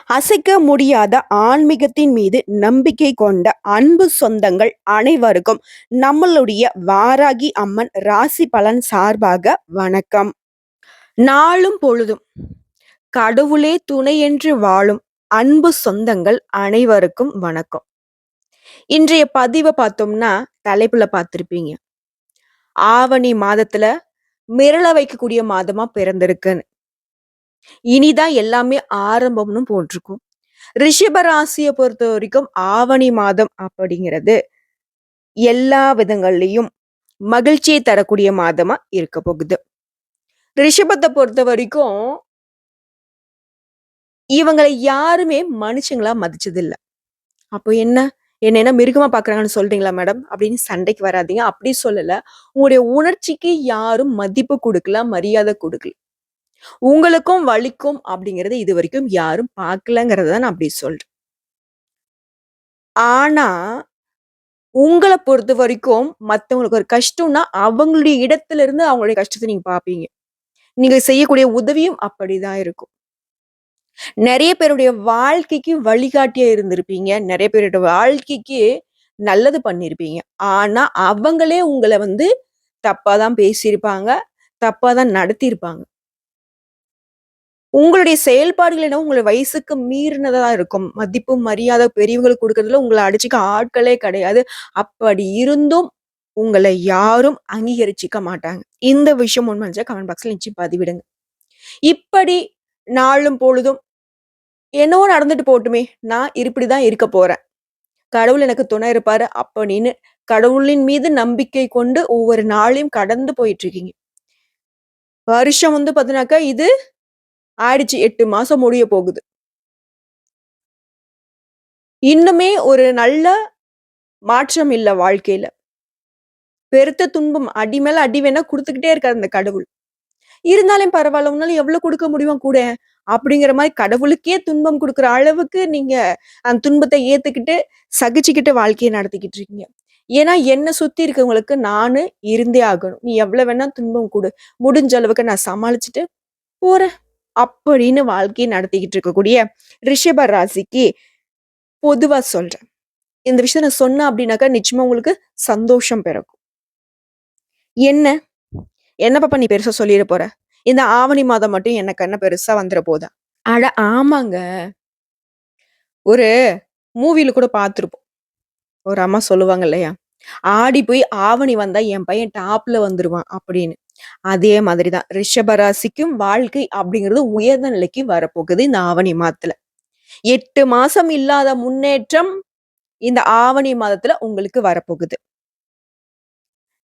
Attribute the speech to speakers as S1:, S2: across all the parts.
S1: அசைக்க முடியாத ஆன்மீகத்தின் மீது நம்பிக்கை கொண்ட அன்பு சொந்தங்கள் அனைவருக்கும் நம்மளுடைய வாராகி அம்மன் ராசி பலன் சார்பாக வணக்கம். நாளும் பொழுதும் கடவுளே துணை என்று வாழும் அன்பு சொந்தங்கள் அனைவருக்கும் வணக்கம். இன்றைய பதிவை பார்த்தோம்னா தலைப்புல பார்த்திருப்பீங்க. ஆவணி மாதத்துல மிரள வைக்கக்கூடிய மாதமா பிறந்திருக்குன்னு. இனிதான் எல்லாமே ஆரம்பம்னு போட்டிருக்கும். ரிஷப ராசியை பொறுத்த வரைக்கும் ஆவணி மாதம் அப்படிங்கிறது எல்லா விதங்கள்லயும் மகிழ்ச்சியை தரக்கூடிய மாதமா இருக்க போகுது. ரிஷபத்தை பொறுத்த வரைக்கும் இவங்களை யாருமே மனுஷங்களா மதிச்சது இல்ல. அப்போ என்ன மிருகமா பாக்குறாங்கன்னு சொல்றீங்களா மேடம் அப்படின்னு சண்டைக்கு வராதீங்க. அப்படி சொல்லல. உங்களுடைய உணர்ச்சிக்கு யாரும் மதிப்பு கொடுக்கல, மரியாதை கொடுக்கல. உங்களுக்கும் வலிக்கும் அப்படிங்கறது இது வரைக்கும் யாரும் பார்க்கலங்கிறத நான் அப்படி சொல்றேன். ஆனா உங்கள பொறுத்த வரைக்கும் மத்தவங்களுக்கு ஒரு கஷ்டம்னா, அவங்களுடைய இடத்துல இருந்து அவங்களுடைய கஷ்டத்த நீங்க பார்ப்பீங்க. நீங்க செய்யக்கூடிய உதவியும் அப்படிதான் இருக்கும். நெறைய பேருடைய வாழ்க்கைக்கு வழிகாட்டியா இருந்திருப்பீங்க. நெறைய பேருடைய வாழ்க்கைக்கு நல்லது பண்ணியிருப்பீங்க. ஆனா அவங்களே உங்கள தப்பா தான் பேசியிருப்பாங்க. தப்பா தான் நடத்தியிருப்பாங்க. உங்களுடைய செயல்பாடுகள் என்னவோ உங்களுடைய வயசுக்கு மீறினதா இருக்கும். மதிப்பு, மரியாதை பெரியவங்களுக்கு குடுக்கறதுல உங்கள அடிச்சுக்க ஆட்களே கிடையாது. அப்படி இருந்தும் உங்கள யாரும் அங்கீகரிச்சுக்க மாட்டாங்க. இந்த விஷயம் உண்மைஞ்சா கமெண்ட் பாக்ஸ்ல நிச்சயம் பதிவிடுங்க. இப்படி நாளும் பொழுதும் என்னவோ நடந்துட்டு போட்டுமே, நான் இப்படிதான் இருக்க போறேன். கடவுள் எனக்கு துணை இருப்பாரு அப்படின்னு கடவுளின் மீது நம்பிக்கை கொண்டு ஒவ்வொரு நாளையும் கடந்து போயிட்டு இருக்கீங்க. வருஷம் பார்த்தீங்கன்னாக்கா இது ஆயிடுச்சு 8 மாசம் முடிய போகுது. இன்னுமே ஒரு நல்ல மாற்றம் இல்ல வாழ்க்கையில. பெருத்த துன்பம் அடி மேல அடி வேணா குடுத்துக்கிட்டே இருக்காரு அந்த கடவுள். இருந்தாலும் பரவால்ல, உன்னால எவ்வளவு குடுக்க முடியுமோ குடேன். அப்படிங்கிற மாரி கடவுளுக்கே துன்பம் குடுக்குற அளவுக்கு நீங்க அந்த துன்பத்த ஏத்துக்கிட்டு, சகிச்சுக்கிட்டு வாழ்க்கைய நடத்திக்கிட்டு இருக்கீங்க. ஏன்னா என்ன சுத்தி இருக்கவங்களுக்கு நானு இருந்தே ஆகணும். நீ எவ்வளவு வேணா துன்பம் குடு. முடிஞ்ச அளவுக்கு நான் சமாளிச்சுட்டு போறேன். அப்படின்னு வாழ்க்கைய நடத்திக்கிட்டு இருக்கக்கூடிய ரிஷப ராசிக்கு பொதுவா சொல்றேன். இந்த விஷயத்த நான் சொன்னேன் அப்படின்னாக்கா நிச்சயமா உங்களுக்கு சந்தோஷம் பிறக்கும். என்ன? என்ன பாப்பா நீ பெருசா சொல்லிற போற? இந்த ஆவணி மாதம் மட்டும் எனக்கு என்ன பெருசா வந்துற போதா? அட ஆமாங்க. ஒரு மூவில கூட பார்த்திருப்போம். ஒரு அம்மா சொல்லுவாங்க இல்லையா? ஆடி போய் ஆவணி வந்தா என் பையன் டாப்ல வந்துருவான் அப்படின்னு. அதே மாதிரி தான் ரிஷப ராசிக்கும் வாழ்க்கை அப்படிங்கிறது உயர்ந்த நிலைக்கு வரப்போகுது இந்த ஆவணி மாதத்துல. 8 மாசம் இல்லாத முன்னேற்றம் இந்த ஆவணி மாதத்துல உங்களுக்கு வரப்போகுது.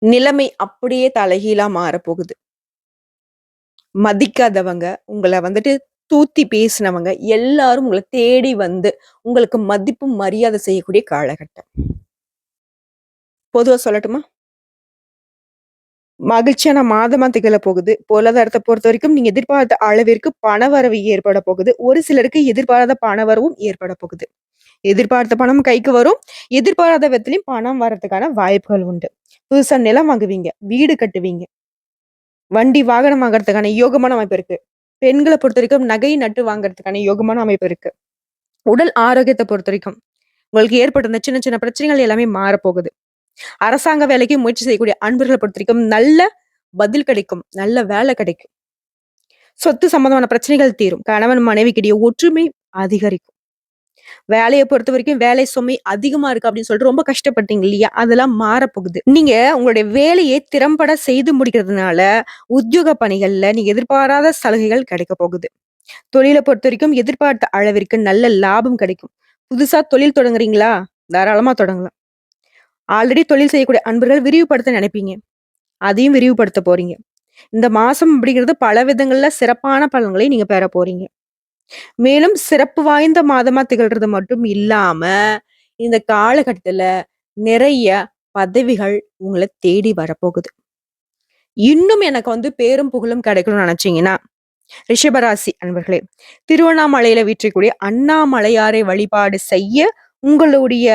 S1: நிலைமை அப்படியே தலைகீழா மாறப்போகுது. மதிக்காதவங்க, உங்கள தூத்தி பேசினவங்க எல்லாரும் உங்கள தேடி வந்து உங்களுக்கு மதிப்பு, மரியாதை செய்யக்கூடிய காலகட்டம். பொதுவா சொல்லட்டுமா? மகிழ்ச்சியான மாதமா திகழ போகுது. பொருளாதாரத்த பொறுத்தவரைக்கும் நீங்க எதிர்பார்த்த அளவிற்கு பணவரவு ஏற்பட போகுது. ஒரு சிலருக்கு எதிர்பாராத பணவரவும் ஏற்பட போகுது. எதிர்பார்த்த பணம் கைக்கு வரும். எதிர்பாராத விதத்திலயும் பணம் வரதுக்கான வாய்ப்புகள் உண்டு. புதுசா நிலம் வாங்குவீங்க, வீடு கட்டுவீங்க. வண்டி, வாகனம் வாங்குறதுக்கான யோகமான அமைப்பு இருக்கு. பெண்கள பொறுத்தவரைக்கும் நகை, நட்டு வாங்குறதுக்கான யோகமான அமைப்பு இருக்கு. உடல் ஆரோக்கியத்த பொறுத்தவரைக்கும் உங்களுக்கு ஏற்பட்டிருந்த சின்ன சின்ன பிரச்சனைகள் எல்லாமே மாறப்போகுது. அரசாங்க வேலைக்கு முயற்சி செய்யக்கூடிய அன்பர்களை பொறுத்தவரைக்கும் நல்ல பதில் கிடைக்கும். நல்ல வேலை கிடைக்கும். சொத்து சம்பந்தமான பிரச்சனைகள் தீரும். கணவன் மனைவிக்கிடையே ஒற்றுமை அதிகரிக்கும். வேலையை பொறுத்த வரைக்கும் வேலை சுமை அதிகமா இருக்கு அப்படின்னு சொல்லிட்டு ரொம்ப கஷ்டப்பட்டீங்க இல்லையா? அதெல்லாம் மாறப்போகுது. நீங்க உங்களுடைய வேலையை திறம்பட செய்து முடிக்கிறதுனால உத்தியோக பணிகள்ல நீங்க எதிர்பாராத சலுகைகள் கிடைக்க போகுது. தொழிலை பொறுத்த வரைக்கும் எதிர்பார்த்த அளவிற்கு நல்ல லாபம் கிடைக்கும். புதுசா தொழில் தொடங்குறீங்களா? தாராளமா தொடங்கலாம். ஆல்ரெடி தொழில் செய்யக்கூடிய அன்பர்கள் விரிவுபடுத்த நினைப்பீங்க. அதையும் விரிவுபடுத்த போறீங்க. இந்த மாசம் அப்படிங்கிறது பல விதங்கள்ல சிறப்பான பலன்களை நீங்க பெற போறீங்க. மேலும் சிறப்பு வாய்ந்த மாதமா திகழ்றது மட்டும் இல்லாம, இந்த காலகட்டத்துல நிறைய பதவிகள் உங்கள தேடி வரப்போகுது. இன்னும் எனக்கு பேரும் புகழும் கிடைக்கணும்னு நினைச்சீங்கன்னா, ரிஷபராசி அன்பர்களே, திருவண்ணாமலையில வீற்றிருக்கக்கூடிய அண்ணாமலையாரை வழிபாடு செய்ய உங்களுடைய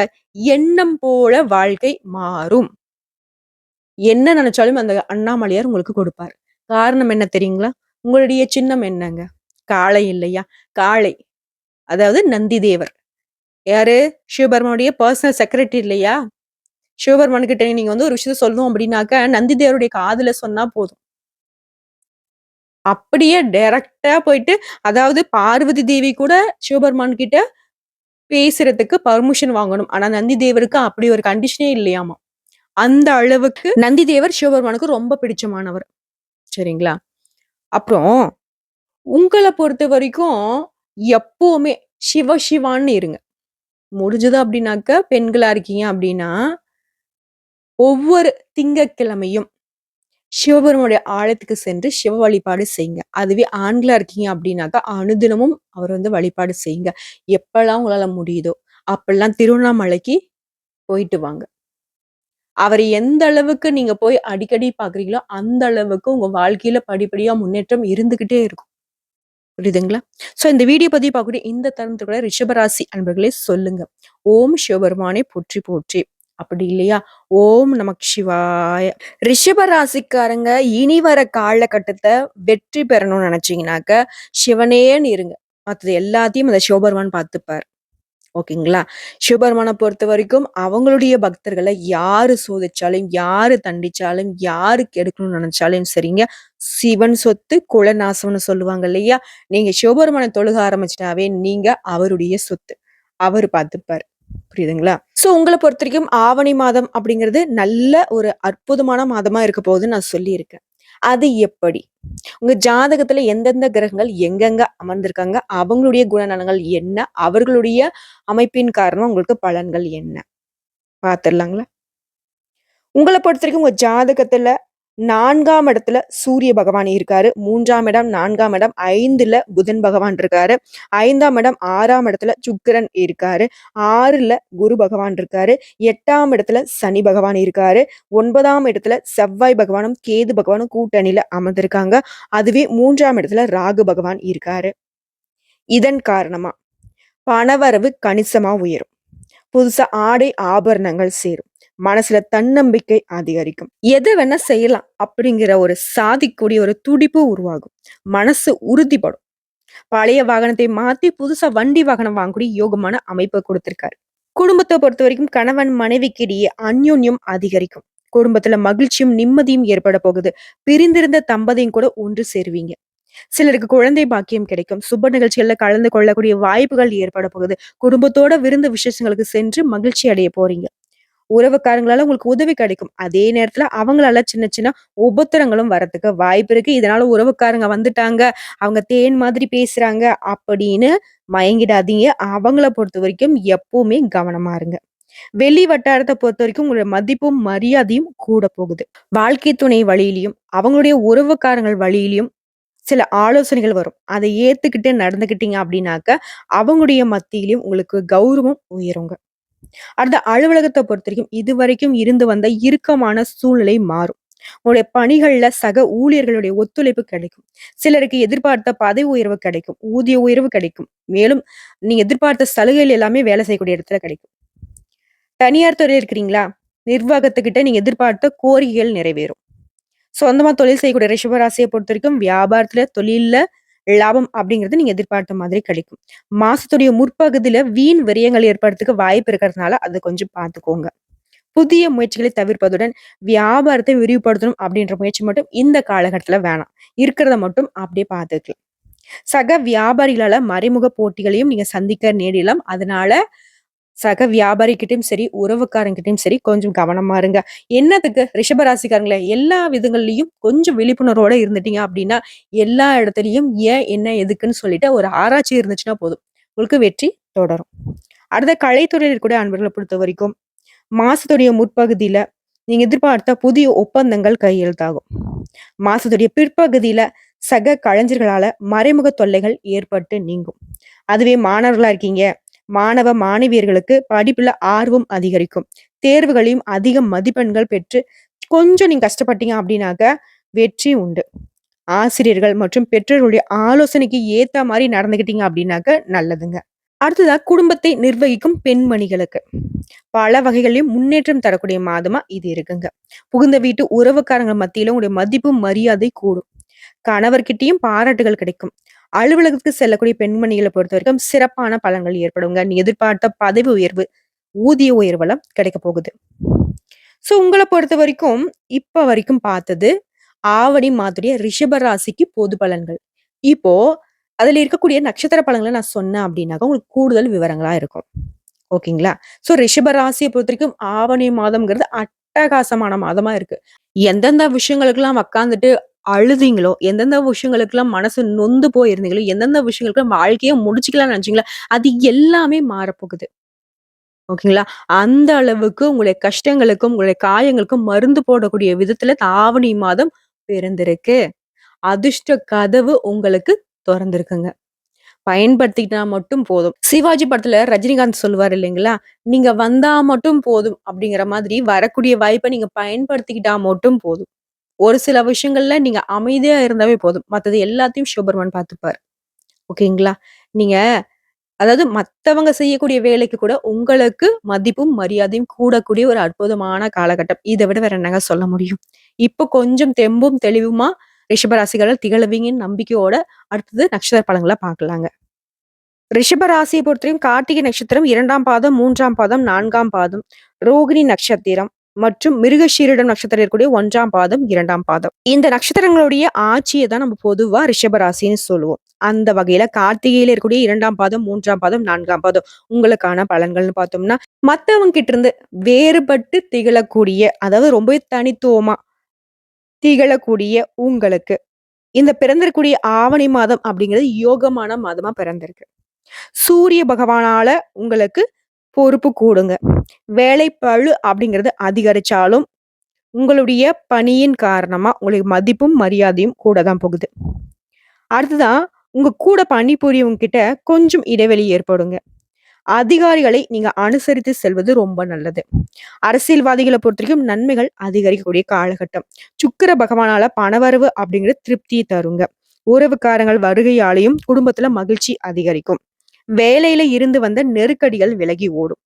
S1: எண்ணம் போல வாழ்க்கை மாறும். என்ன நினைச்சாலும் அந்த அண்ணாமலையார் உங்களுக்கு கொடுப்பார். காரணம் என்ன தெரியுங்களா? உங்களுடைய சின்னம் என்னங்க? காளை இல்லையா? காளை. அதாவது நந்தி தேவர். யாரு? சிவபெருமானுடைய பர்சனல் செக்ரட்டரி இல்லையா? சிவபெருமான் கிட்ட நீங்க வந்து ஒரு விஷயத்த சொல்லணும் அப்படின்னாக்க, நந்தி தேவருடைய காதுல சொன்னா போதும். அப்படியே டைரக்ட்டா போயிட்டு அதாவது பார்வதி தேவி கூட சிவபெருமான் கிட்ட பேசுறதுக்கு பர்மிஷன் வாங்கணும். ஆனா நந்தி தேவருக்கு அப்படி ஒரு கண்டிஷனே இல்லையாமா. அந்த அளவுக்கு நந்தி தேவர் சிவபெருமானுக்கு ரொம்ப பிடிச்சமானவர். சரிங்களா? அப்புறம் உங்கள பொறுத்தவரைக்கும் எப்பவுமே சிவ சிவான்னு இருங்க. முடிஞ்சது அப்படின்னாக்க, பெண்களா இருக்கீங்க அப்படின்னா, ஒவ்வொரு திங்கட்கிழமையும் சிவபெருமானுடைய ஆலயத்துக்கு சென்று சிவ வழிபாடு செய்யுங்க. அதுவே ஆண்களா இருக்கீங்க அப்படின்னாக்கா, அனுதினமும் அவர் வந்து வழிபாடு செய்யுங்க. எப்பலாம் உங்களால முடியுதோ, அப்பல்லாம் திருவண்ணாமலைக்கு போயிட்டு வாங்க. அவர எந்த அளவுக்கு நீங்க போய் அடிக்கடி பார்க்குறீங்களோ, அந்த அளவுக்கு உங்க வாழ்க்கையில படிப்படியா முன்னேற்றம் இருந்துகிட்டே இருக்கும். புரியுதுங்களா? ஸோ இந்த வீடியோ பதிவு பார்க்கக்கூடிய இந்த தருணத்துக்குள்ள ரிஷபராசி அன்பர்களே சொல்லுங்க. ஓம் சிவபெருமானே போற்றி போற்றி. அப்படி இல்லையா? ஓம் நமக் சிவாய. ரிஷப ராசிக்காரங்க இனி வர காலகட்டத்த வெற்றி பெறணும்னு நினைச்சீங்கன்னாக்க, சிவனேன்னு இருங்க. மத்தது எல்லாத்தையும் அந்த சிவபெருமான் பார்த்துப்பார். ஓகேங்களா? சிவபெருமான பொறுத்தவரைக்கும் அவங்களுடைய பக்தர்கள யாரு சோதிச்சாலும், யாரு தண்டிச்சாலும், யாரு கெடுக்கணும்னு நெனச்சாலும் சரிங்க, சிவன் சொத்து குலநாசம்னு சொல்லுவாங்க இல்லையா? நீங்க சிவபெருமான தொழுக ஆரம்பிச்சுட்டாவே, நீங்க அவருடைய சொத்து. அவரு பார்த்துப்பாரு. புரியுதுங்களா? சோ உங்கள பொறுத்தவரைக்கும் ஆவணி மாதம் அப்படிங்கிறது நல்ல ஒரு அற்புதமான மாதமா இருக்க போகுதுன்னு நான் சொல்லியிருக்கேன். அது எப்படி? உங்க ஜாதகத்துல எந்தெந்த கிரகங்கள் எங்கெங்க அமர்ந்திருக்காங்க? அவங்களுடைய குணநலங்கள் என்ன? அவர்களுடைய அமைப்பின் காரணமா உங்களுக்கு பலன்கள் என்ன? பார்த்துடலாங்களா? உங்கள பொறுத்தவரைக்கும் உங்க ஜாதகத்துல 4ஆம் இடத்துல சூரிய பகவான் இருக்காரு. 3ஆம் இடம், 4ஆம் இடம், 5ல புதன் பகவான் இருக்காரு. 5ஆம் இடம், 6ஆம் இடத்துல சுக்கிரன் இருக்காரு. 6ல குரு பகவான் இருக்காரு. 8ஆம் இடத்துல சனி பகவான் இருக்காரு. 9ஆம் இடத்துல செவ்வாய் பகவானும், கேது பகவானும் கூட்டணியில அமர்ந்திருக்காங்க. அதுவே 3ஆம் இடத்துல ராகு பகவான் இருக்காரு. இதன் காரணமா பணவரவு கணிசமா உயரும். புதுசா ஆடை ஆபரணங்கள் சேரும். மனசுல தன்னம்பிக்கை அதிகரிக்கும். எது வேணா செய்யலாம் அப்படிங்கிற ஒரு சாதிக்கூடிய ஒரு துடிப்பு உருவாகும். மனசு உறுதிப்படும். பழைய வாகனத்தை மாத்தி புதுசா வண்டி வாகனம் வாங்கக்கூடிய யோகமான அமைப்பை கொடுத்திருக்காரு. குடும்பத்தை பொறுத்த வரைக்கும் கணவன் மனைவிக்கு இடையே அந்யோன்யம் அதிகரிக்கும். குடும்பத்துல மகிழ்ச்சியும் நிம்மதியும் ஏற்பட போகுது. பிரிந்திருந்த தம்பதியும் கூட ஒன்று சேருவீங்க. சிலருக்கு குழந்தை பாக்கியம் கிடைக்கும். சுப நிகழ்ச்சிகள்ல கலந்து கொள்ளக்கூடிய வாய்ப்புகள் ஏற்பட போகுது. குடும்பத்தோட விருந்து விசேஷங்களுக்கு சென்று மகிழ்ச்சி அடைய போறீங்க. உறவுக்காரங்களால உங்களுக்கு உதவி கிடைக்கும். அதே நேரத்துல அவங்களால சின்ன சின்ன உபத்திரங்களும் வரதுக்கு வாய்ப்பு இருக்கு. இதனால உறவுக்காரங்க வந்துட்டாங்க, அவங்க தேன் மாதிரி பேசுறாங்க அப்படின்னு மயங்கிடாதீங்க. அவங்கள பொறுத்தவரைக்கும் எப்பவுமே கவனமா இருங்க. வெளி வட்டாரத்த பொறுத்தவரைக்கும் உங்களோட மதிப்பும், மரியாதையும் கூட போகுது. வாழ்க்கை துணை வழியிலயும், அவங்களுடைய உறவுக்காரங்கள் வழியிலயும் சில ஆலோசனைகள் வரும். அதை ஏத்துக்கிட்டு நடந்துக்கிட்டீங்க அப்படின்னாக்க, அவங்களுடைய மத்தியிலயும் உங்களுக்கு கௌரவம் உயருங்க. அடுத்த அலுவலகத்த பொறுத்தவரைக்கும் இதுவரைக்கும் இருந்து வந்த இறுக்கமான சூழ்நிலை மாறும். உங்களுடைய பணிகள்ல சக ஊழியர்களுடைய ஒத்துழைப்பு கிடைக்கும். சிலருக்கு எதிர்பார்த்த பதவி உயர்வு கிடைக்கும். ஊதிய உயர்வு கிடைக்கும். மேலும் நீங்க எதிர்பார்த்த சலுகைகள் எல்லாமே வேலை செய்யக்கூடிய இடத்துல கிடைக்கும். தனியார் துறையில இருக்கிறீங்களா? நிர்வாகத்துக்கிட்ட நீங்க எதிர்பார்த்த கோரிக்கைகள் நிறைவேறும். சொந்தமா தொழில் செய்யக்கூடிய ரிஷபராசியை பொறுத்தவரைக்கும் வியாபாரத்துல, தொழில்ல லாபம் அப்படிங்கிறது நீங்க எதிர்பார்த்த மாதிரி கிடைக்கும். மாசத்துடைய முற்பகுதியில வீண் விரயங்கள் ஏற்படுறதுக்கு வாய்ப்பு இருக்கிறதுனால அதை கொஞ்சம் பார்த்துக்கோங்க. புதிய முயற்சிகளை தவிர்ப்பதுடன் வியாபாரத்தை விரிவுபடுத்தணும் அப்படின்ற முயற்சி மட்டும் இந்த காலகட்டத்துல வேணாம். இருக்கிறத மட்டும் அப்படியே பார்த்துக்கலாம். சக வியாபாரிகளால மறைமுக போட்டிகளையும் நீங்க சந்திக்க நேரிடலாம். அதனால சக வியாபாரிகிட்டயும் சரி, உறவுக்காரங்கிட்டயும் சரி கொஞ்சம் கவனமா இருங்க. என்னத்துக்கு ரிஷபராசிக்காரங்களே எல்லா விதங்கள்லயும் கொஞ்சம் விழிப்புணர்வோட இருந்துட்டீங்க அப்படின்னா, எல்லா இடத்துலயும் ஏன், என்ன, எதுக்குன்னு சொல்லிட்டு ஒரு ஆராய்ச்சி இருந்துச்சுன்னா போதும். உங்களுக்கு வெற்றி தொடரும். அடுத்த கலைத்துறையில் இருக்கக்கூடிய அன்பர்களை பொறுத்தவரைக்கும், மாசத்துடைய முற்பகுதியில நீங்க எதிர்பார்த்த புதிய ஒப்பந்தங்கள் கையெழுத்தாகும். மாசத்துடைய பிற்பகுதியில சக கலைஞர்களால மறைமுக தொல்லைகள் ஏற்பட்டு நீங்கும். அதுவே மாணவர்களா இருக்கீங்க, மாணவ மாணவியர்களுக்கு படிப்புல ஆர்வம் அதிகரிக்கும். தேர்வுகளையும் அதிக மதிப்பெண்கள் பெற்று கொஞ்சம் நீங்க கஷ்டப்பட்டீங்க அப்படின்னாக்க வெற்றி உண்டு. ஆசிரியர்கள் மற்றும் பெற்றோர்களுடைய ஆலோசனைக்கு ஏத்த மாதிரி நடந்துக்கிட்டீங்க அப்படின்னாக்க நல்லதுங்க. அடுத்ததா குடும்பத்தை நிர்வகிக்கும் பெண்மணிகளுக்கு பல வகைகளிலும் முன்னேற்றம் தரக்கூடிய மாதமா இது இருக்குங்க. புகுந்த வீட்டு உறவுக்காரங்க மத்தியில உங்களுடைய மதிப்பு மரியாதை கூடும். கணவர்கிட்டயும் பாராட்டுகள் கிடைக்கும். அலுவலகத்துக்கு செல்லக்கூடிய பெண்மணிகள பொறுத்தவரைக்கும் சிறப்பான பலன்கள் ஏற்படுங்க. நீ எதிர்பார்த்த பதவி உயர்வு, ஊதிய உயர்வெல்லாம் கிடைக்க போகுது. ஸோ உங்கள பொறுத்தவரைக்கும், இப்ப வரைக்கும் பார்த்தது ஆவணி மாதத்துடைய ரிஷப ராசிக்கு பொது பலன்கள். இப்போ அதுல இருக்கக்கூடிய நட்சத்திர பலன்கள நான் சொன்னேன் அப்டின்னாக்க, உங்களுக்கு கூடுதல் விவரங்களா இருக்கும். ஓகேங்களா? ஸோ ரிஷப ராசிய பொறுத்தவரைக்கும் ஆவணி மாதம்ங்கிறது அட்டகாசமான மாதமா இருக்கு. எந்தெந்த விஷயங்களுக்கெல்லாம் உக்காந்துட்டு அழுதீங்களோ, எந்தெந்த விஷயங்களுக்கெல்லாம் மனசு நொந்து போயிருந்தீங்களோ, எந்தெந்த விஷயங்களுக்கு வாழ்க்கைய முடிச்சுக்கலாம்னு நெனச்சீங்களோ, அது எல்லாமே மாறப்போகுது. ஓகேங்களா? அந்த அளவுக்கு உங்களுடைய கஷ்டங்களுக்கும், உங்களுடைய காயங்களுக்கும் மருந்து போடக்கூடிய விதத்துல ஆவணி மாதம் பிறந்திருக்கு. அதிர்ஷ்ட கதவு உங்களுக்கு தொறந்திருக்குங்க. பயன்படுத்திக்கிட்டா மட்டும் போதும். சிவாஜி படத்துல ரஜினிகாந்த் சொல்லுவாரு இல்லைங்களா? "நீங்க வந்தா மட்டும் போதும்" அப்படிங்கிற மாதிரி வரக்கூடிய வாய்ப்ப நீங்க பயன்படுத்திக்கிட்டா மட்டும் போதும். ஒரு சில விஷயங்கள்ல நீங்க அமைதியா இருந்தாவே போதும். மத்தது எல்லாத்தையும் சிவபெருமான் பார்த்துப்பாரு. ஓகேங்களா? நீங்க அதாவது மத்தவங்க செய்யக்கூடிய வேலைக்கு கூட உங்களுக்கு மதிப்பும், மரியாதையும் கூடக்கூடிய ஒரு அற்புதமான காலகட்டம். இத விட வேற என்னங்க சொல்ல முடியும்? இப்போ கொஞ்சம் தெம்பும், தெளிவுமா ரிஷபராசிகள் திகழுவீங்கன்னு நம்பிக்கையோட அடுத்தது நட்சத்திர பலன்கள பார்க்கலாங்க. ரிஷப ராசியை பொறுத்தவரைக்கும் கார்த்திகை நட்சத்திரம் 2ஆம் பாதம், 3ஆம் பாதம், 4ஆம் பாதம், ரோகிணி நட்சத்திரம் மற்றும் மிருகஷீரிடம் நட்சத்திரம் இருக்கக்கூடிய 1ஆம் பாதம், 2ஆம் பாதம். இந்த நட்சத்திரங்களுடைய ஆட்சிய தான் நம்ம பொதுவா ரிஷப ராசின்னு சொல்லுவோம். அந்த வகையில கார்த்திகையில இருக்கக்கூடிய 2ஆம் பாதம், 3ஆம் பாதம், 4ஆம் பாதம் உங்களுக்கான பலன்கள்னு பார்த்தோம்னா, மத்தவங்க கிட்ட இருந்து வேறுபட்டு திகழக்கூடிய, அதாவது ரொம்பவே தனித்துவமா திகழக்கூடிய உங்களுக்கு, இந்த பிறந்திருக்கக்கூடிய ஆவணி மாதம் அப்படிங்கிறது யோகமான மாதமா பிறந்திருக்கு. சூரிய பகவானால உங்களுக்கு பொறுப்பு கூடுங்க. வேலைப்பளு அப்படிங்கிறது அதிகரிச்சாலும், உங்களுடைய பணியின் காரணமா உங்களுக்கு மதிப்பும், மரியாதையும் கூட தான் போகுது. அடுத்ததா, உங்க கூட பணிபுரியவங்க கிட்ட கொஞ்சம் இடைவெளி ஏற்படுங்க. அதிகாரிகளை நீங்க அனுசரித்து செல்வது ரொம்ப நல்லது. அரசியல்வாதிகள பொறுத்தவரைக்கும் நன்மைகள் அதிகரிக்கக்கூடிய காலகட்டம். சுக்கிர பகவானால பணவரவு அப்படிங்கிறது திருப்திய தருங்க. உறவுக்காரங்கள் வருகையாலயும் குடும்பத்துல மகிழ்ச்சி அதிகரிக்கும். வேலையில இருந்து வந்த நெருக்கடிகள் விலகி ஓடும்.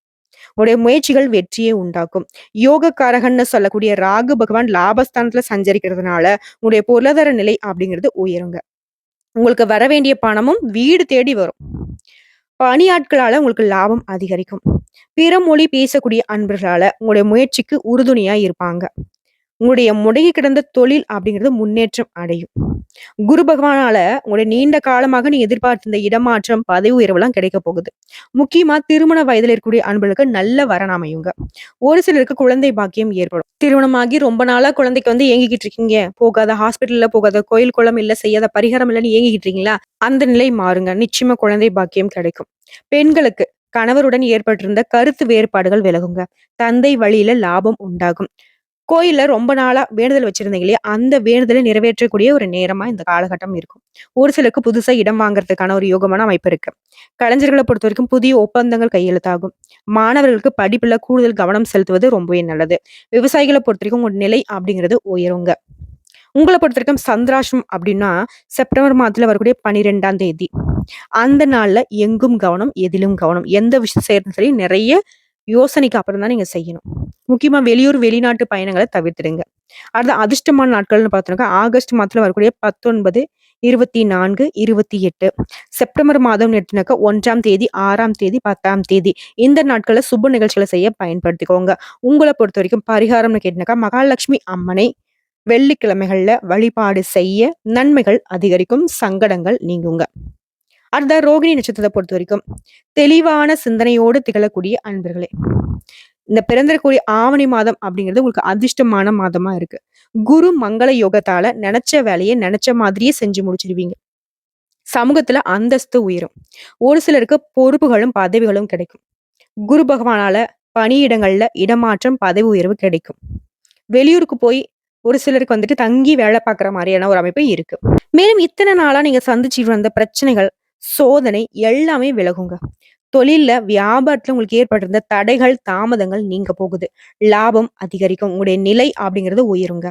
S1: உங்களுடைய முயற்சிகள் வெற்றியை உண்டாக்கும். யோகக்காரகன்னு சொல்லக்கூடிய ராகு பகவான் லாபஸ்தானத்துல சஞ்சரிக்கிறதுனால, உங்களுடைய பொருளாதார நிலை அப்படிங்கிறது உயருங்க. உங்களுக்கு வர வேண்டிய பணமும் வீடு தேடி வரும். பணியாட்களால உங்களுக்கு லாபம் அதிகரிக்கும். பிற மொழி பேசக்கூடிய அன்பர்களால உங்களுடைய முயற்சிக்கு உறுதுணையா இருப்பாங்க. உங்களுடைய முடங்கி கிடந்த தொழில் அப்படிங்கிறது முன்னேற்றம் அடையும். குரு பகவானால உங்களுடைய நீண்ட காலமாக நீங்க எதிர்பார்த்த இந்த இடமாற்றம், பதவி உயர்வெல்லாம் கிடைக்க போகுது. முக்கியமா திருமண வயதில இருக்கக்கூடிய அன்பர்களுக்கு நல்ல வரன் அமையுங்க. ஒரு சிலருக்கு குழந்தை பாக்கியம் ஏற்படும். திருமணமாகி ரொம்ப நாளா குழந்தைக்கு வந்து ஏங்கிக்கிட்டு இருக்கீங்க. போகாத ஹாஸ்பிட்டல்ல போகாத, கோயில் குளம் இல்ல, செய்யாத பரிகாரம் இல்லன்னு ஏங்கிக்கிட்டு இருக்கீங்களா? அந்த நிலை மாறுங்க. நிச்சயமா குழந்தை பாக்கியம் கிடைக்கும். பெண்களுக்கு கணவருடன் ஏற்பட்டிருந்த கருத்து வேறுபாடுகள் விலகுங்க. தந்தை வழியில லாபம் உண்டாகும். கோயில்ல ரொம்ப நாளா வேண்டுதல் வச்சிருந்தீங்க இல்லையா? அந்த வேண்டுதல நிறைவேற்றக்கூடிய ஒரு நேரமா இந்த காலகட்டம் இருக்கும். ஒரு சிலருக்கு புதுசா இடம் வாங்குறதுக்கான ஒரு யோகமான அமைப்பு இருக்கு. கலைஞர்கள பொறுத்தவரைக்கும் புதிய ஒப்பந்தங்கள் கையெழுத்தாகும். மாணவர்களுக்கு படிப்புல கூடுதல் கவனம் செலுத்துவது ரொம்பவே நல்லது. விவசாயிகள பொறுத்தவரைக்கும் உங்க நிலை அப்படிங்கிறது உயருங்க. உங்கள பொறுத்தவரைக்கும் சந்திராஷ்டமம் அப்படின்னா, செப்டம்பர் மாதத்துல வரக்கூடிய 12ஆம் தேதி. அந்த நாள்ல எங்கும் கவனம், எதிலும் கவனம். எந்த விஷயம் செய்யறதும் சரி, நிறைய யோசனைக்கு அப்புறம் தான் நீங்க செய்யணும். முக்கியமா வெளியூர், வெளிநாட்டு பயணங்கள தவிர்த்துடுங்க. அடுத்து அதிர்ஷ்டமான நாட்கள்னு பார்த்தோம்னாக்கா, ஆகஸ்ட் மாதத்துல வரக்கூடிய 19, 24, 28 செப்டம்பர் மாதம்னு எடுத்தோம்னாக்கா 1ஆம் தேதி, 6ஆம் தேதி, 10ஆம் தேதி இந்த நாட்கள்ல சுப நிகழ்ச்சிகள செய்ய பயன்படுத்திக்கோங்க. உங்கள பொறுத்தவரைக்கும் பரிகாரம்னு கேட்டீங்கன்னாக்கா, மகாலட்சுமி அம்மனை வெள்ளிக்கிழமைகள்ல வழிபாடு செய்ய நன்மைகள் அதிகரிக்கும், சங்கடங்கள் நீங்குங்க. அடுத்த ரோகிணி நட்சத்திரத்த பொறுத்தவரைக்கும், தெளிவான சிந்தனையோடு திகழக்கூடிய அன்பர்களே. இந்த பிறந்திருக்கக்கூடிய ஆவணி மாதம் அப்படிங்கிறது உங்களுக்கு அதிர்ஷ்டமான மாதமா இருக்கு. குரு மங்கள யோகத்தால நெனச்ச வேலைய நெனச்ச மாதிரியே செஞ்சு முடிச்சிடுவீங்க. சமூகத்துல அந்தஸ்து உயரும். ஒரு சிலருக்கு பொறுப்புகளும், பதவிகளும் கிடைக்கும். குரு பகவானால பணியிடங்கள்ல இடமாற்றம், பதவி உயர்வு கிடைக்கும். வெளியூருக்கு போய் ஒரு சிலருக்கு வந்துட்டு தங்கி வேலை பார்க்குற மாரியான ஒரு அமைப்பு இருக்கு. மேலும் இத்தன நாளா நீங்க சந்திச்சுட்டு வந்த பிரச்சனைகள், சோதனை எல்லாமே விலகுங்க. தொழில்ல, வியாபாரத்துல உங்களுக்கு ஏற்பட்டிருந்த தடைகள், தாமதங்கள் நீங்க போகுது. லாபம் அதிகரிக்கும். உங்களுடைய நிலை அப்படிங்கிறது உயருங்க.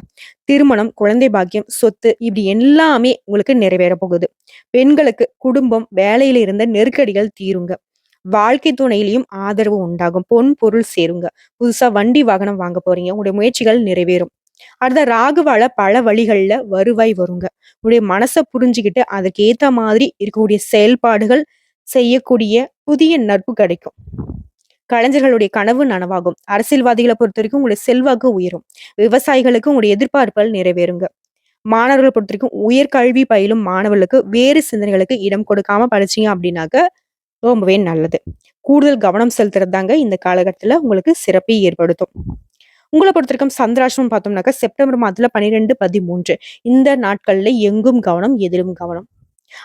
S1: திருமணம், குழந்தை பாக்கியம், சொத்து இப்படி எல்லாமே உங்களுக்கு நிறைவேற போகுது. பெண்களுக்கு குடும்பம், வேலையில இருந்த நெருக்கடிகள் தீருங்க. வாழ்க்கை துணையிலயும் ஆதரவு உண்டாகும். பொன், பொருள் சேருங்க. புதுசா வண்டி, வாகனம் வாங்க போறீங்க. உங்களுடைய முயற்சிகள் நிறைவேறும். அடுத்த ராகுவால பல வழிகள்ல வருவாய் வருங்க. உங்களுடைய மனச புரிஞ்சுகிட்டு அதுக்கு ஏத்த மாதிரி இருக்கக்கூடிய செயல்பாடுகள் செய்யக்கூடிய புதிய நட்பு கிடைக்கும். கலைஞர்களுடைய கனவு நனவாகும். அரசியல்வாதிகளை பொறுத்தவரைக்கும் உங்களுடைய செல்வாக்கு உயரும். விவசாயிகளுக்கு உங்களுடைய எதிர்பார்ப்புகள் நிறைவேறுங்க. மாணவர்களை பொறுத்தவரைக்கும் உயர்கல்வி பயிலும் மாணவர்களுக்கு வேறு சிந்தனைகளுக்கு இடம் கொடுக்காம படிச்சீங்க அப்படின்னாக்க ரொம்பவே நல்லது. கூடுதல் கவனம் செலுத்துறது தாங்க இந்த காலகட்டத்துல உங்களுக்கு சிறப்பை ஏற்படுத்தும். உங்கள பொறுத்தவரைக்கும் சந்திராஷ்டமம் பார்த்தோம்னாக்கா செப்டம்பர் மாதத்துல 12, 13 இந்த நாட்கள்ல எங்கும் கவனம், எதிலும் கவனம்.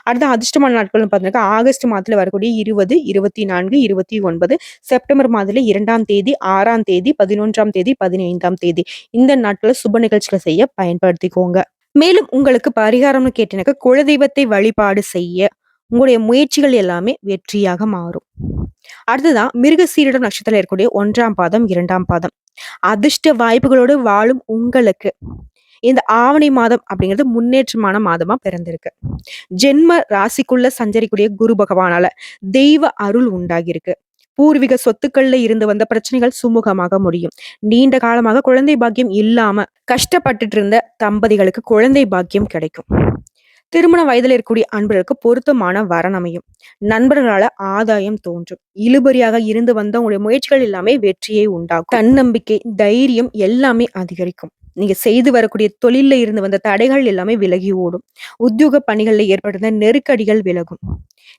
S1: அடுத்த அதிர்ஷ்டமான நாட்கள்னு பார்த்தீங்கன்னா ஆகஸ்ட் மாதத்துல வரக்கூடிய 20, 24, 29, செப்டம்பர் மாதத்துல 2ஆம் தேதி, 6ஆம் தேதி, 11ஆம் தேதி, 15ஆம் தேதி இந்த நாட்கள சுப நிகழ்ச்சிகளை செய்ய பயன்படுத்திக்கோங்க. மேலும் உங்களுக்கு பரிகாரம்னு கேட்டீங்கன்னாக்கா குலதெய்வத்தை வழிபாடு செய்ய உங்களுடைய முயற்சிகள் எல்லாமே வெற்றியாக மாறும். அடுத்ததான் மிருகசீரிடம் நட்சத்திரத்துல இருக்கக்கூடிய 1ஆம் பாதம், 2ஆம் பாதம். அதிர்ஷ்ட வாய்ப்புகளோடு வாழும் உங்களுக்கு இந்த ஆவணி மாதம் அப்படிங்கிறது முன்னேற்றமான மாதமா பிறந்திருக்கு. ஜென்ம ராசிக்குள்ள சஞ்சரிக்கூடிய குரு பகவானால தெய்வ அருள் உண்டாகியிருக்கு. பூர்வீக சொத்துக்கள்ல இருந்து வந்த பிரச்சனைகள் சுமூகமாக முடியும். நீண்ட காலமாக குழந்தை பாக்கியம் இல்லாம கஷ்டப்பட்டுட்டு இருந்த தம்பதிகளுக்கு குழந்தை பாக்கியம் கிடைக்கும். திருமண வயதில் இருக்கக்கூடிய அன்பர்களுக்கு பொருத்தமான வரன் அமையும். நண்பர்களால ஆதாயம் தோன்றும். இழுபறியாக இருந்து வந்த உங்களுடைய முயற்சிகள் எல்லாமே வெற்றியை உண்டாகும். தன்னம்பிக்கை, தைரியம் எல்லாமே அதிகரிக்கும். நீங்க செய்து வரக்கூடிய தொழில்ல இருந்து வந்த தடைகள் எல்லாமே விலகி ஓடும். உத்தியோக பணிகள்ல ஏற்படுத்த நெருக்கடிகள் விலகும்.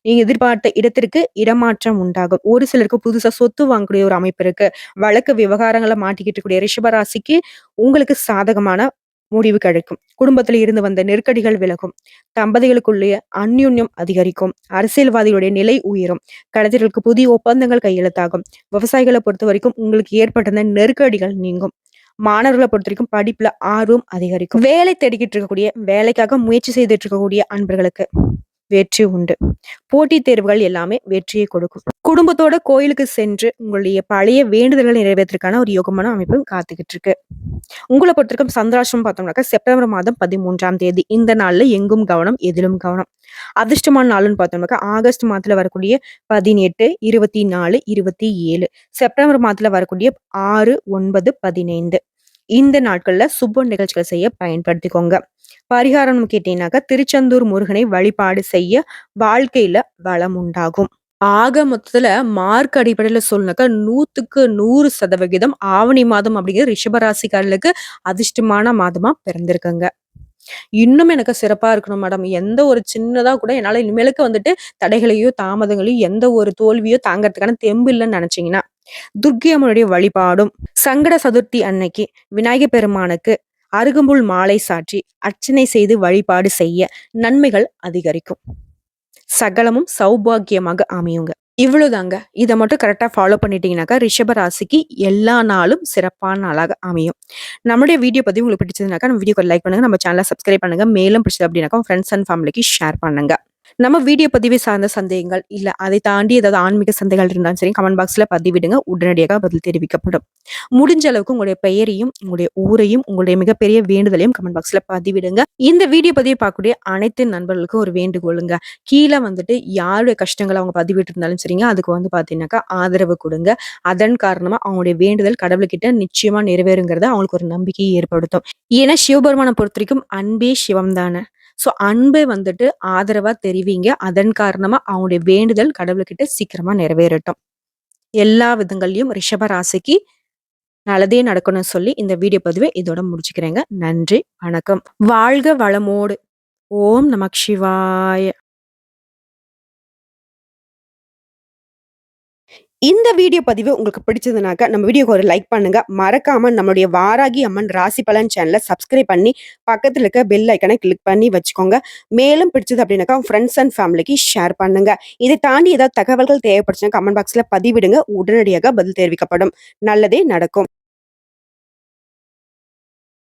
S1: நீங்க எதிர்பார்த்த இடத்திற்கு இடமாற்றம் உண்டாகும். ஒரு சிலருக்கு புதுசா சொத்து வாங்கக்கூடிய ஒரு அமைப்பு இருக்கு. வழக்கு விவகாரங்களை மாட்டிக்கிட்டு இருக்கக்கூடிய ரிஷபராசிக்கு உங்களுக்கு சாதகமான முடிவு கிடைக்கும். குடும்பத்துல இருந்து வந்த நெருக்கடிகள் விலகும். தம்பதிகளுக்குள்ளே அந்யுன்யம் அதிகரிக்கும். அரசியல்வாதிகளுடைய நிலை உயரும். கலைஞர்களுக்கு புதிய ஒப்பந்தங்கள் கையெழுத்தாகும். விவசாயிகளை பொறுத்த வரைக்கும் உங்களுக்கு ஏற்பட்ட நெருக்கடிகள் நீங்கும். மாணவர்களை பொறுத்த வரைக்கும் படிப்புல ஆர்வம் அதிகரிக்கும். வேலை தேடிக்கிட்டு இருக்கக்கூடிய வேலைக்காக முயற்சி செய்துட்டு இருக்கக்கூடிய அன்பர்களுக்கு வெற்றி உண்டு. போட்டித் தேர்வுகள் எல்லாமே வெற்றியை கொடுக்கும். குடும்பத்தோட கோயிலுக்கு சென்று உங்களுடைய பழைய வேண்டுதல்களை நிறைவேற்றதுக்கான ஒரு யோகமான அமைப்பும் காத்துக்கிட்டு இருக்கு. உங்களை பொறுத்தவரைக்கும் சந்திராஷ்டமம் பார்த்தோம்னாக்கா செப்டம்பர் மாதம் 13ஆம் தேதி இந்த நாள்ல எங்கும் கவனம், எதிலும் கவனம். அதிர்ஷ்டமான நாள்னு பார்த்தோம்னாக்கா ஆகஸ்ட் மாதத்துல வரக்கூடிய 18, 24, 27, செப்டம்பர் மாதத்துல வரக்கூடிய 6, 9, 15 இந்த நாட்கள்ல சுப நிகழ்ச்சிகளை செய்ய பயன்படுத்திக்கோங்க. பரிகாரம் கேட்டீங்கன்னாக்கா திருச்செந்தூர் முருகனை வழிபாடு செய்ய வாழ்க்கையில வளம் உண்டாகும். ஆக மொத்தத்துல மார்க் அடிப்படையில சொல்லனாக்கா 100க்கு 100% ஆவணி மாதம் அப்படிங்கிறது ரிஷபராசிக்காரர்களுக்கு அதிர்ஷ்டமான மாதமா பிறந்திருக்குங்க. இன்னும் எனக்கு சிறப்பா இருக்கணும் மேடம். எந்த ஒரு சின்னதா கூட என்னால இனிமேலுக்கு வந்துட்டு தடைகளையோ, தாமதங்களையோ, எந்த ஒரு தோல்வியோ தாங்கறதுக்கான தெம்பு இல்லைன்னு நினைச்சீங்கன்னா, துர்க்கை அம்மனுடைய வழிபாடும், சங்கட சதுர்த்தி அன்னைக்கு விநாயகர் பெருமானுக்கு அருகம்புல் மாலை சாற்றி அர்ச்சனை செய்து வழிபாடு செய்ய நன்மைகள் அதிகரிக்கும். சகலமும் சௌபாக்கியமாக அமையுங்க. இவ்வளவுதாங்க. இதை மட்டும் கரெக்டா ஃபாலோ பண்ணிட்டீங்கன்னாக்கா ரிஷப ராசிக்கு எல்லா நாளும் சிறப்பான நாளாக அமையும். நம்மளுடைய வீடியோ பத்தி உங்களுக்கு பிடிச்சதுனாக்கா நம்ம வீடியோக்கு லைக் பண்ணுங்க, நம்ம சேனலை சப்ஸ்கிரைப் பண்ணுங்க. மேலும் பிடிச்சது அப்படின்னாக்கா ஃப்ரெண்ட்ஸ் அண்ட் ஃபேமிலிக்கு ஷேர் பண்ணுங்க. நம்ம வீடியோ பதிவை சார்ந்த சந்தேகங்கள் இல்ல அதை தாண்டி ஏதாவது ஆன்மீக சந்தேகங்கள் இருந்தாலும் சரி கமெண்ட் பாக்ஸ்ல பதிவிடுங்க. உடனடியாக பதில் தெரிவிக்கப்படும். முடிஞ்ச அளவுக்கு உங்களுடைய பெயரையும், உங்களுடைய ஊரையும், உங்களுடைய மிகப்பெரிய வேண்டுதலையும் கமெண்ட் பாக்ஸ்ல பதிவிடுங்க. இந்த வீடியோ பதிவை பார்க்கக்கூடிய அனைத்து நண்பர்களுக்கும் ஒரு வேண்டுகோளுங்க. கீழே வந்துட்டு யாருடைய கஷ்டங்களை அவங்க பதிவிட்டு இருந்தாலும் சரிங்க, அதுக்கு வந்து பாத்தீங்கன்னாக்கா ஆதரவு கொடுங்க. அதன் காரணமா அவங்களுடைய வேண்டுதல் கடவுள்கிட்ட நிச்சயமா நிறைவேறுங்கிறத அவங்களுக்கு ஒரு நம்பிக்கையை ஏற்படுத்தும். ஏன்னா சிவபெருமானை பொறுத்த வரைக்கும் அன்பே சிவம் தானே. ஸோ அன்பை வந்துட்டு ஆதரவா தெரிவிங்க. அதன் காரணமா அவங்களுடைய வேண்டுதல் கடவுள்கிட்ட சீக்கிரமா நிறைவேறட்டும். எல்லா விதங்கள்லயும் ரிஷப ராசிக்கு நல்லதே நடக்கணும்னு சொல்லி இந்த வீடியோ பதிவை இதோட முடிச்சுக்கிறேங்க. நன்றி, வணக்கம். வாழ்க வளமோடு. ஓம் நமக் சிவாய. இந்த வீடியோ பதிவு உங்களுக்கு பிடிச்சதுனாக்கா நம்ம வீடியோக்கு ஒரு லைக் பண்ணுங்க. மறக்காம நம்மளுடைய வாராகி அம்மன் ராசி பலன் சேனலை சப்ஸ்கிரைப் பண்ணி பக்கத்துல இருக்க பெல் ஐக்கனை கிளிக் பண்ணி வச்சுக்கோங்க. மேலும் பிடிச்சது அப்படின்னாக்கா ஃப்ரெண்ட்ஸ் அண்ட் ஃபேமிலிக்கு ஷேர் பண்ணுங்க. இதை தாண்டி ஏதாவது தகவல்கள் தேவைப்படுச்சுன்னா கமெண்ட் பாக்ஸ்ல பதிவிடுங்க. உடனடியாக பதில் தெரிவிக்கப்படும். நல்லதே நடக்கும்.